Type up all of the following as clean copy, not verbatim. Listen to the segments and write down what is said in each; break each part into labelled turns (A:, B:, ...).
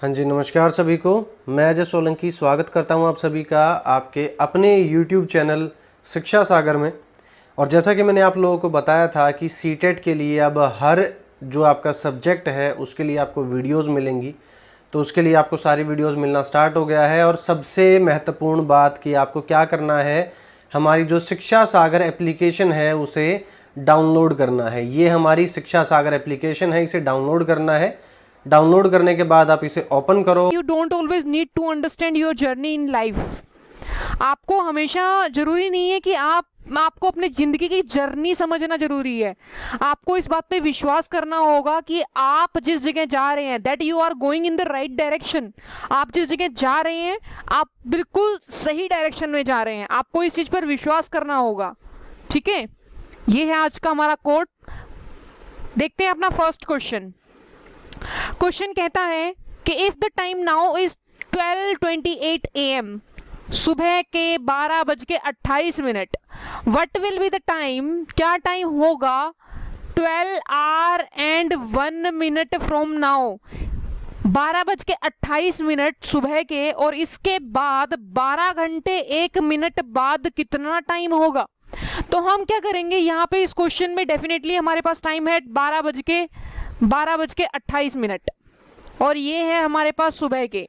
A: हाँ जी, नमस्कार सभी को। मैं अजय सोलंकी स्वागत करता हूँ आप सभी का आपके अपने YouTube चैनल शिक्षा सागर में। और जैसा कि मैंने आप लोगों को बताया था कि सीटेट के लिए अब हर जो आपका सब्जेक्ट है उसके लिए आपको वीडियोस मिलेंगी, तो उसके लिए आपको सारी वीडियोस मिलना स्टार्ट हो गया है। और सबसे महत्वपूर्ण बात कि आपको क्या करना है, हमारी जो शिक्षा सागर एप्लीकेशन है उसे डाउनलोड करना है। ये हमारी शिक्षा सागर एप्लीकेशन है, इसे डाउनलोड करना है। डाउनलोड करने के बाद आप इसे ओपन करो।
B: You don't always need to understand your journey in life. आपको हमेशा जरूरी नहीं है कि आपको अपनी जिंदगी की जर्नी समझना जरूरी है। आपको इस बात पे विश्वास करना होगा कि आप जिस जगह जा रहे हैं that you are going in the right direction. आप जिस जगह जा रहे हैं आप बिल्कुल सही डायरेक्शन में जा रहे हैं। आपको इस चीज पर विश्वास करना होगा, ठीक है। ये है आज का हमारा कोट। देखते हैं अपना फर्स्ट क्वेश्चन। क्वेश्चन कहता है कि if the time now is 12:28 AM, सुबह के 12:28, what will be the time, क्या टाइम होगा 12 hour and 1 minute from now, 12:28 सुबह के, और इसके बाद 12 घंटे 1 मिनट बाद कितना टाइम होगा। तो हम क्या करेंगे यहाँ पे इस क्वेश्चन में, डेफिनेटली हमारे पास टाइम है 12:28 और ये है हमारे पास सुबह के।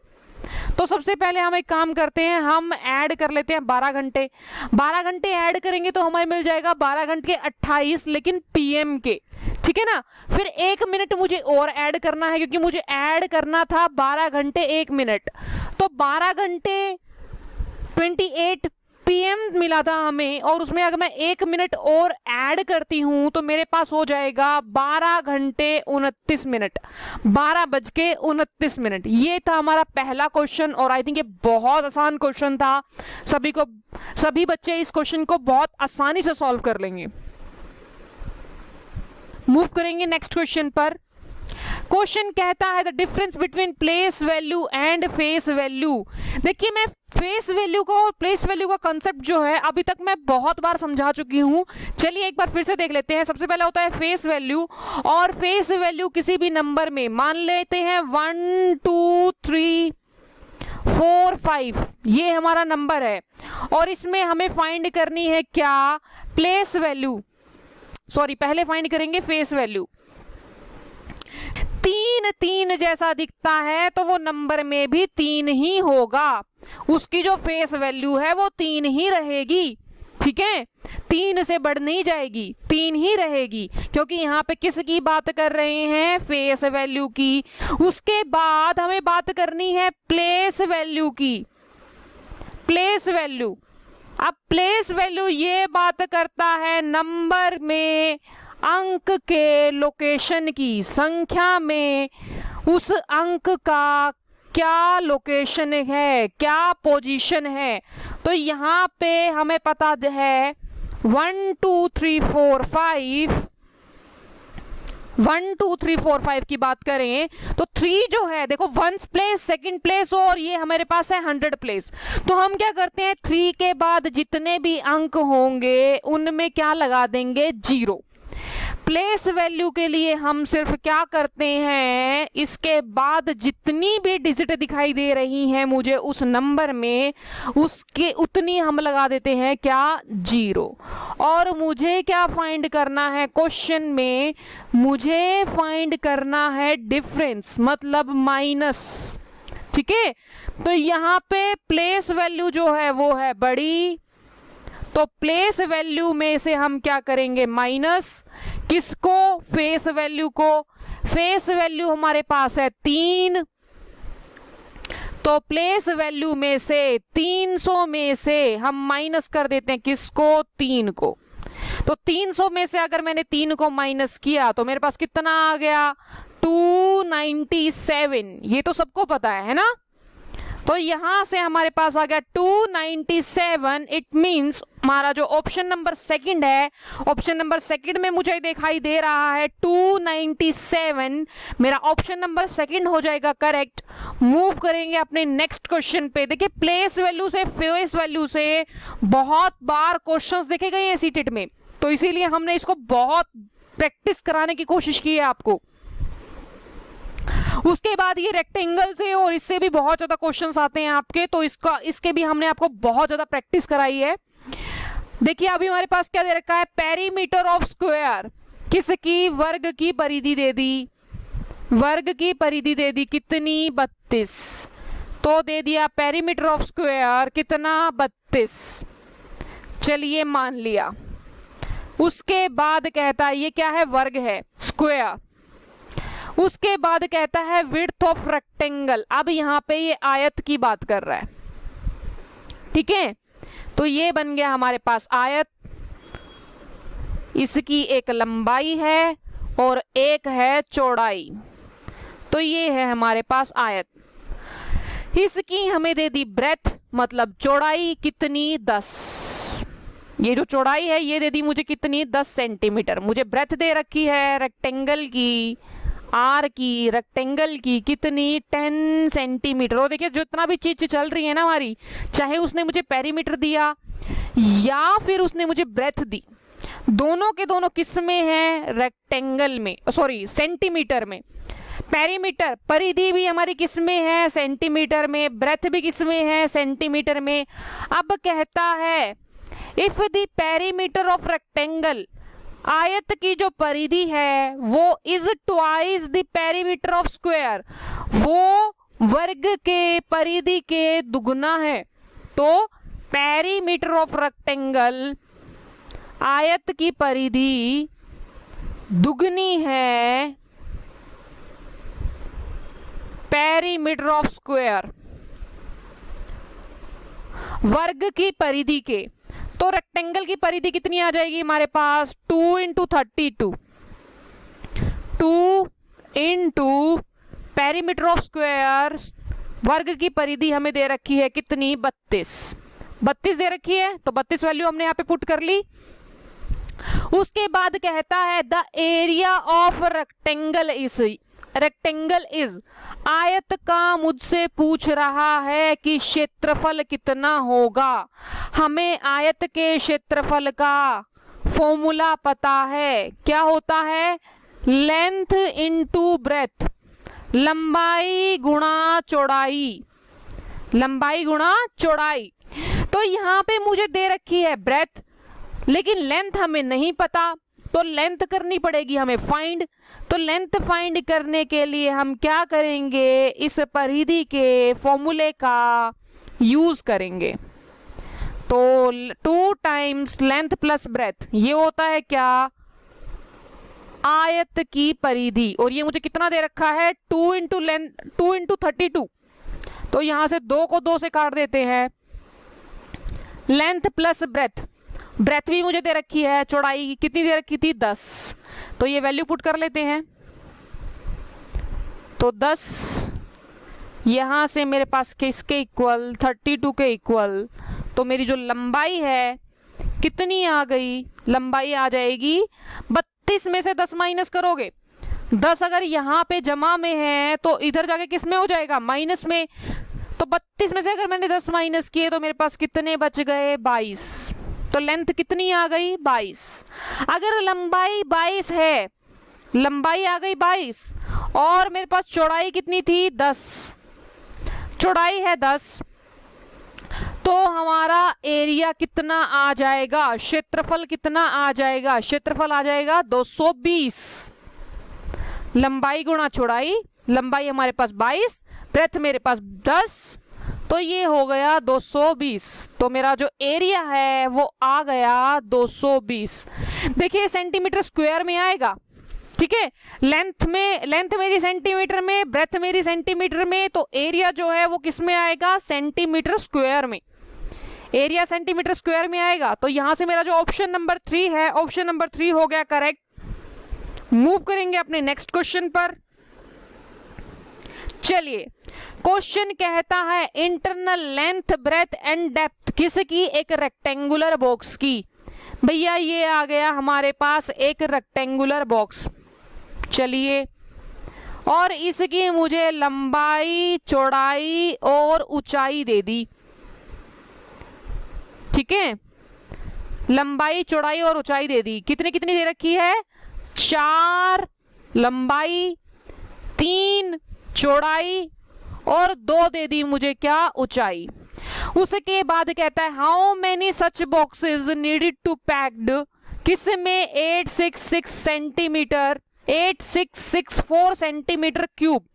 B: तो सबसे पहले हम एक काम करते हैं, हम ऐड कर लेते हैं 12 घंटे। 12 घंटे ऐड करेंगे तो हमें मिल जाएगा 12:28 लेकिन PM के, ठीक है ना। फिर 1 मिनट मुझे और ऐड करना है क्योंकि मुझे ऐड करना था 12 घंटे 1 मिनट। तो 12 घंटे 28 PM मिला था हमें, और उसमें अगर मैं 1 मिनट और ऐड करती हूं तो मेरे पास हो जाएगा 12 घंटे 29 मिनट, 12:29। ये था हमारा पहला क्वेश्चन और आई थिंक ये बहुत आसान क्वेश्चन था। सभी बच्चे इस क्वेश्चन को बहुत आसानी से सॉल्व कर लेंगे। मूव करेंगे नेक्स्ट क्वेश्चन पर। क्वेश्चन कहता है the difference between place value and face value. देखिए, मैं फेस वैल्यू को और प्लेस वैल्यू का कंसेप्ट जो है अभी तक मैं बहुत बार समझा चुकी हूं। चलिए एक बार फिर से देख लेते हैं। सबसे पहले होता है फेस वैल्यू, और फेस वैल्यू किसी भी नंबर में मान लेते हैं 1 2 3 4 5, ये हमारा नंबर है, और इसमें हमें फाइंड करनी है क्या, प्लेस वैल्यू। सॉरी, पहले फाइंड करेंगे फेस वैल्यू। 3 जैसा दिखता है तो वो नंबर में भी 3 ही होगा, उसकी जो फेस वैल्यू है वो 3 ही रहेगी, ठीक है। 3 से बढ़ नहीं जाएगी, 3 ही रहेगी, क्योंकि यहाँ पे किसकी बात कर रहे हैं, फेस वैल्यू की। उसके बाद हमें बात करनी है प्लेस वैल्यू की। प्लेस वैल्यू, अब प्लेस वैल्यू ये बात करता है नंबर में अंक के लोकेशन की, संख्या में उस अंक का क्या लोकेशन है, क्या पोजीशन है। तो यहाँ पे हमें पता है 1 2 3 4 5, 1 2 3 4 5 की बात करें तो 3 जो है, देखो 1 प्लेस, सेकंड प्लेस, और ये हमारे पास है 100 प्लेस। तो हम क्या करते हैं, 3 के बाद जितने भी अंक होंगे उनमें क्या लगा देंगे, 0। प्लेस वैल्यू के लिए हम सिर्फ क्या करते हैं, इसके बाद जितनी भी डिजिट दिखाई दे रही हैं मुझे उस नंबर में, उसके उतनी हम लगा देते हैं क्या, 0। और मुझे क्या फाइंड करना है क्वेश्चन में, मुझे फाइंड करना है डिफरेंस, मतलब माइनस, ठीक है। तो यहाँ पे प्लेस वैल्यू जो है वो है बड़ी, तो प्लेस वैल्यू में से हम क्या करेंगे, माइनस किसको, फेस वैल्यू को। फेस वैल्यू हमारे पास है 3, तो प्लेस वैल्यू में से 300 में से हम माइनस कर देते हैं किसको, 3 को। तो 300 में से अगर मैंने 3 को माइनस किया तो मेरे पास कितना आ गया, 297। ये तो सबको पता है ना। तो यहां से हमारे पास आ गया 297। इट मींस हमारा जो ऑप्शन नंबर सेकंड है, ऑप्शन नंबर सेकंड में मुझे दिखाई दे रहा है 297, मेरा ऑप्शन नंबर सेकंड हो जाएगा करेक्ट। मूव करेंगे अपने नेक्स्ट क्वेश्चन पे। देखिए, प्लेस वैल्यू से फेस वैल्यू से बहुत बार क्वेश्चंस देखे गए हैं सीटेट में, तो इसीलिए हमने इसको बहुत प्रैक्टिस कराने की कोशिश की है आपको। उसके बाद ये रेक्टेंगल से और इससे भी बहुत ज्यादा क्वेश्चंस आते हैं आपके, तो इसके भी हमने आपको बहुत ज्यादा प्रैक्टिस कराई है। देखिए अभी हमारे पास क्या दे रखा है, पेरीमीटर ऑफ स्क्वायर, किसकी, वर्ग की परिधि दे दी, वर्ग की परिधि दे दी कितनी, 32, तो दे दिया पेरीमीटर ऑफ स्क्वायर कितना, 32। चलिए मान लिया। उसके बाद कहता है ये क्या है, वर्ग है, स्क्वायर। उसके बाद कहता है विड्थ ऑफ रेक्टेंगल, अब यहां पे ये आयत की बात कर रहा है, ठीक है। तो ये बन गया हमारे पास आयत, इसकी एक लंबाई है और एक है चौड़ाई, तो ये है हमारे पास आयत। इसकी हमें दे दी ब्रेथ, मतलब चौड़ाई कितनी, 10। ये जो चौड़ाई है ये दे दी मुझे कितनी, 10 सेंटीमीटर। मुझे ब्रेथ दे रखी है रेक्टेंगल की, आर की, रेक्टेंगल की कितनी, 10 सेंटीमीटर। और देखिए जो इतना भी चीज चल रही है ना हमारी, चाहे उसने मुझे पेरीमीटर दिया या फिर उसने मुझे ब्रेथ दी, दोनों के दोनों किस में है, रेक्टेंगल में, सॉरी सेंटीमीटर में। पेरीमीटर, परिधि भी हमारी किस में है, सेंटीमीटर में, ब्रेथ भी किस में है, सेंटीमीटर में। अब कहता है if the perimeter of rectangle, आयत की जो परिधि है वो is twice the perimeter of square, वो वर्ग के परिधि के दुगना है। तो पेरीमीटर ऑफ रेक्टेंगल, आयत की परिधि दुगनी है पेरीमीटर ऑफ स्क्वायर, वर्ग की परिधि के। तो रेक्टेंगल की परिधि कितनी आ जाएगी हमारे पास, 2 into 32, 2 into perimeter of square, वर्ग की परिधि हमें दे रखी है कितनी, 32 दे रखी है, तो 32 वैल्यू हमने यहाँ पे पुट कर ली। उसके बाद कहता है the area of rectangle is, आयत का मुझसे पूछ रहा है कि क्षेत्रफल कितना होगा। हमें आयत के क्षेत्रफल का फॉर्मूला पता है, क्या होता है, लेंथ इनटू ब्रेथ, लंबाई गुणा चौड़ाई, लंबाई गुणा चौड़ाई। तो यहां पे मुझे दे रखी है ब्रेथ, लेकिन लेंथ हमें नहीं पता, तो लेंथ करनी पड़ेगी हमें फाइंड। तो लेंथ फाइंड करने के लिए हम क्या करेंगे, इस परिधि के फॉर्मूले का यूज करेंगे। तो 2 टाइम्स लेंथ प्लस ब्रेथ, ये होता है क्या, आयत की परिधि। और ये मुझे कितना दे रखा है, 2 इंटू लेंथ, 2 इंटू 32, तो यहां से 2 को 2 से काट देते हैं। लेंथ प्लस ब्रेथ, ब्रेथ भी मुझे दे रखी है, चौड़ाई कितनी दे रखी थी, 10, तो ये वैल्यू पुट कर लेते हैं। तो 10 यहां से मेरे पास किसके इक्वल, 32 के इक्वल। तो मेरी जो लंबाई है कितनी आ गई, लंबाई आ जाएगी 32 में से 10 माइनस करोगे, 10 अगर यहाँ पे जमा में है तो इधर जाके किस में हो जाएगा, माइनस में। तो 32 में से अगर मैंने 10 माइनस किए तो मेरे पास कितने बच गए, 22। तो लेंथ कितनी आ गई, 22। अगर लंबाई 22 है, लंबाई आ गई 22, और मेरे पास चौड़ाई कितनी थी, 10, चौड़ाई है 10, तो हमारा एरिया कितना आ जाएगा, क्षेत्रफल कितना आ जाएगा, क्षेत्रफल आ जाएगा 220। लंबाई गुणा चौड़ाई, लंबाई हमारे पास 22, ब्रेथ मेरे पास 10, तो ये हो गया 220। तो मेरा जो एरिया है वो आ गया 220। देखिए सेंटीमीटर स्क्वायर में आएगा, ठीक है, लेंथ मेरी सेंटीमीटर में, ब्रेथ मेरी सेंटीमीटर में, तो एरिया जो है वो किस में आएगा, सेंटीमीटर स्क्वायर में, एरिया सेंटीमीटर स्क्वायर में आएगा। तो यहां से मेरा जो ऑप्शन नंबर 3 है, ऑप्शन नंबर 3 हो गया करेक्ट। मूव करेंगे अपने नेक्स्ट क्वेश्चन पर। चलिए क्वेश्चन कहता है internal length breadth and depth किसकी, एक रेक्टेंगुलर बॉक्स की। भैया ये आ गया हमारे पास एक रेक्टेंगुलर बॉक्स, चलिए, और इसकी मुझे लंबाई, चौड़ाई और ऊंचाई दे दी, ठीक है, लंबाई, चौड़ाई और ऊंचाई दे दी। कितनी कितनी दे रखी है, 4 लंबाई, 3 चौड़ाई और 2 दे दी मुझे क्या, ऊंचाई। उसके बाद कहता है how many such boxes needed to packed, किस में 866 centimetre 8664 centimetre cube,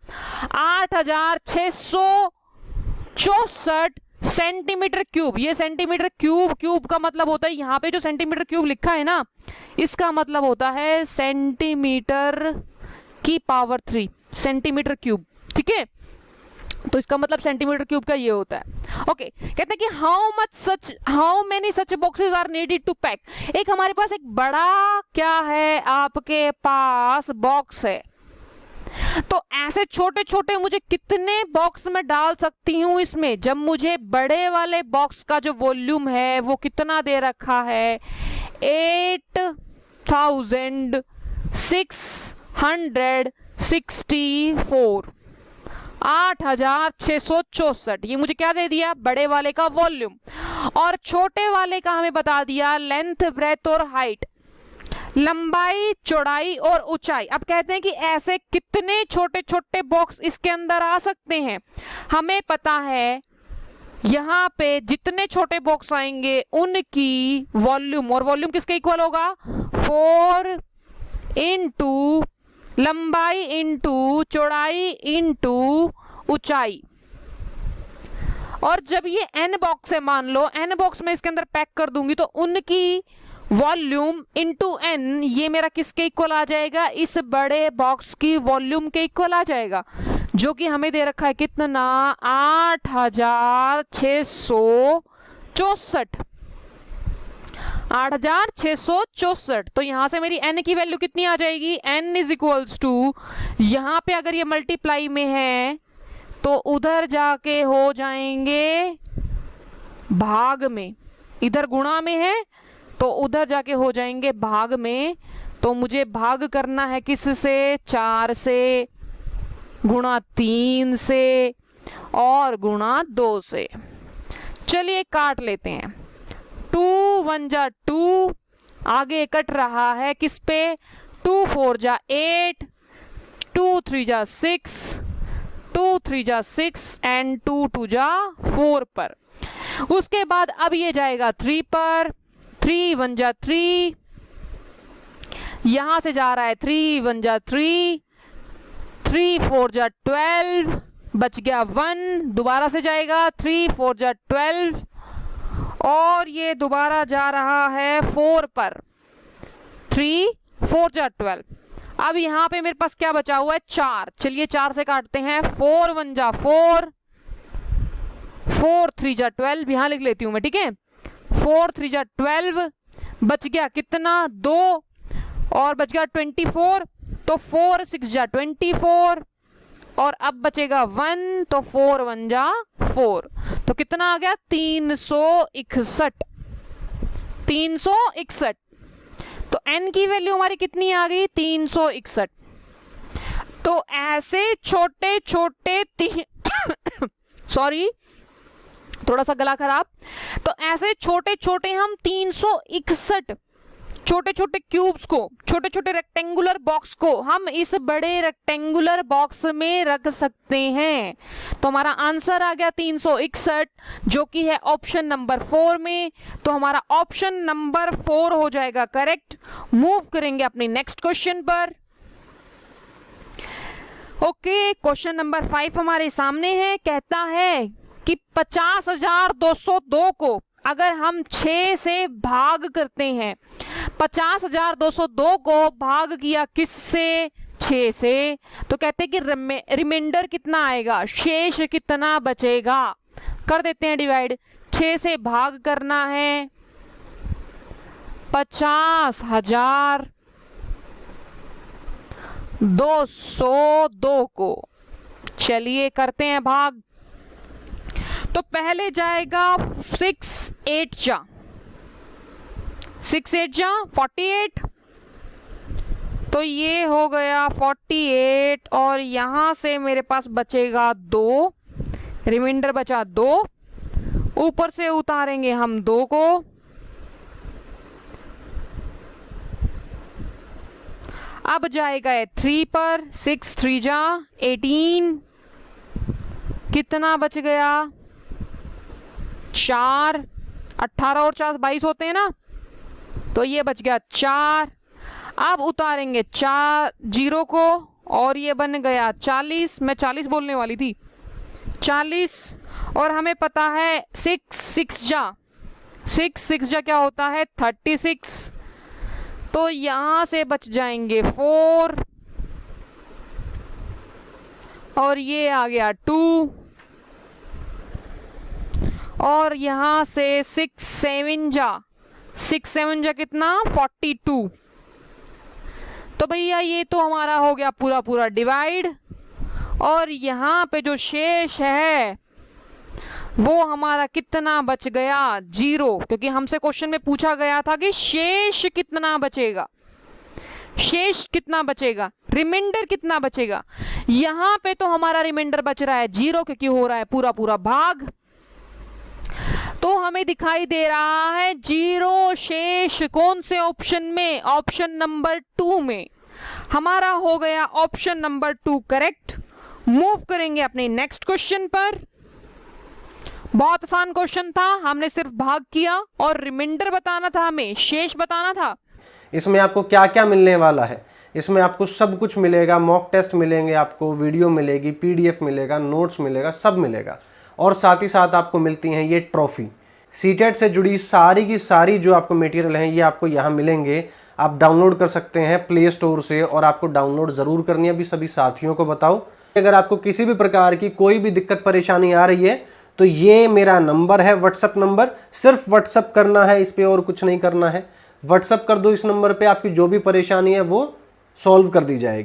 B: 8664 centimetre cube. ये सेंटीमीटर क्यूब, क्यूब का मतलब होता है, यहाँ पे जो सेंटीमीटर क्यूब लिखा है ना, इसका मतलब होता है सेंटीमीटर की पावर 3 सेंटीमीटर क्यूब, ठीक है। तो इसका मतलब सेंटीमीटर क्यूब का ये होता है। ओके, कहते हैं कि how many such boxes are needed to pack. एक हमारे पास एक बड़ा क्या है, आपके पास बॉक्स है, तो ऐसे छोटे छोटे मुझे कितने बॉक्स में डाल सकती हूं इसमें, जब मुझे बड़े वाले बॉक्स का जो वॉल्यूम है वो कितना दे रखा है, 8664, 8664। ये मुझे क्या दे दिया, बड़े वाले का वॉल्यूम। और छोटे वाले का हमें बता दिया लेंथ, ब्रेथ और हाइट, लंबाई, चौड़ाई और ऊंचाई। अब कहते हैं कि ऐसे कितने छोटे छोटे बॉक्स इसके अंदर आ सकते हैं। हमें पता है यहाँ पे जितने छोटे बॉक्स आएंगे उनकी वॉल्यूम, और वॉल्यूम किसके इक्वल होगा, 4 इंटू लंबाई इंटू चौड़ाई इंटू ऊंचाई। और जब ये n बॉक्स है, मान लो n बॉक्स में इसके अंदर पैक कर दूंगी, तो उनकी वॉल्यूम इंटू n, ये मेरा किसके इक्वल आ जाएगा, इस बड़े बॉक्स की वॉल्यूम के इक्वल आ जाएगा, जो कि हमें दे रखा है कितना, 8664, 8664। तो यहां से मेरी n की वैल्यू कितनी आ जाएगी, n इज इक्वल्स टू, यहां पे अगर ये मल्टीप्लाई में है तो उधर जाके हो जाएंगे भाग में, इधर गुणा में है तो उधर जाके हो जाएंगे भाग में। तो मुझे भाग करना है किससे, 4 से, गुणा 3 से और गुणा 2 से। चलिए काट लेते हैं, 2 1 जा 2, आगे कट रहा है किस पे, 2 4 जा 8, 2 3 जा 6, 2 3 जा 6 एंड 2 2 जा 4 पर। उसके बाद अब ये जाएगा 3 पर, 3 1 जा 3, यहां से जा रहा है 3 1 जा 3, 3 4 जा 12, बच गया 1, दोबारा से जाएगा 3 4 जा 12, और ये दोबारा जा रहा है 4 पर, 3 4 जा 12। अब यहां पे मेरे पास क्या बचा हुआ है, 4। चलिए 4 से काटते हैं, 4 1 जा 4, 4 3 जा 12, यहां लिख लेती हूं मैं, ठीक है, 4 3 जा 12, बच गया कितना, 2, और बच गया 24, तो 4 6 जा 24, और अब बचेगा 1, तो 4 1 जा 4, तो कितना आ गया, 361, 361। तो n की वैल्यू हमारी कितनी आ गई, 361। तो ऐसे छोटे छोटे सॉरी थोड़ा सा गला खराब, तो ऐसे छोटे छोटे हम 361 छोटे छोटे क्यूब्स को, छोटे छोटे रेक्टेंगुलर बॉक्स को हम इस बड़े रेक्टेंगुलर बॉक्स में रख सकते हैं। तो हमारा आंसर आ गया 361, जो कि है ऑप्शन नंबर 4 में। तो हमारा ऑप्शन नंबर 4 हो जाएगा करेक्ट। मूव करेंगे अपने नेक्स्ट क्वेश्चन पर। ओके, क्वेश्चन नंबर 5 हमारे सामने है। कहता है कि 50,202 को अगर हम 6 से भाग करते हैं, 50,202 को भाग किया किससे, 6 से, तो कहते हैं कि रिमाइंडर कितना आएगा, शेष कितना बचेगा। कर देते हैं डिवाइड, 6 से भाग करना है 50,202 को। चलिए करते हैं भाग। तो पहले जाएगा 6 8 जा 6 8 जा 48, तो ये हो गया 48, और यहां से मेरे पास बचेगा 2, रिमाइंडर बचा 2, ऊपर से उतारेंगे हम 2 को, अब जाएगा 3 पर, 6 3 जा 18, कितना बच गया? 4, 18 और 4 22 होते हैं ना, तो ये बच गया 4। अब उतारेंगे 4 जीरो को और ये बन गया 40। मैं 40 बोलने वाली थी, 40। और हमें पता है 6 जा क्या होता है? 36। तो यहां से बच जाएंगे 4 और ये आ गया 2 और यहां से 6 7 जा कितना? 42। तो भैया ये तो हमारा हो गया पूरा डिवाइड, और यहाँ पे जो शेष है वो हमारा कितना बच गया? 0, क्योंकि हमसे क्वेश्चन में पूछा गया था कि शेष कितना बचेगा, शेष कितना बचेगा, रिमाइंडर कितना बचेगा। यहाँ पे तो हमारा रिमाइंडर बच रहा है 0, क्योंकि हो रहा है पूरा भाग। तो हमें दिखाई दे रहा है 0 शेष। कौन से ऑप्शन में? ऑप्शन नंबर 2 में। हमारा हो गया ऑप्शन नंबर 2 करेक्ट। मूव करेंगे अपने नेक्स्ट क्वेश्चन पर। बहुत आसान क्वेश्चन था, हमने सिर्फ भाग किया और रिमाइंडर बताना था, हमें शेष बताना था।
A: इसमें आपको क्या क्या मिलने वाला है? इसमें आपको सब कुछ मिलेगा, मॉक टेस्ट मिलेंगे, आपको वीडियो मिलेगी, PDF मिलेगा, नोट्स मिलेगा, सब मिलेगा। और साथ ही साथ आपको मिलती हैं ये ट्रॉफी। सीटेट से जुड़ी सारी की सारी जो आपको मटेरियल हैं ये आपको यहाँ मिलेंगे। आप डाउनलोड कर सकते हैं प्ले स्टोर से, और आपको डाउनलोड ज़रूर करनी है। अभी सभी साथियों को बताओ, अगर आपको किसी भी प्रकार की कोई भी दिक्कत परेशानी आ रही है तो ये मेरा नंबर है, व्हाट्सअप नंबर। सिर्फ व्हाट्सअप करना है इस पर, और कुछ नहीं करना है। व्हाट्सअप कर दो इस नंबर पे, आपकी जो भी परेशानी है वो सॉल्व कर दी जाएगी।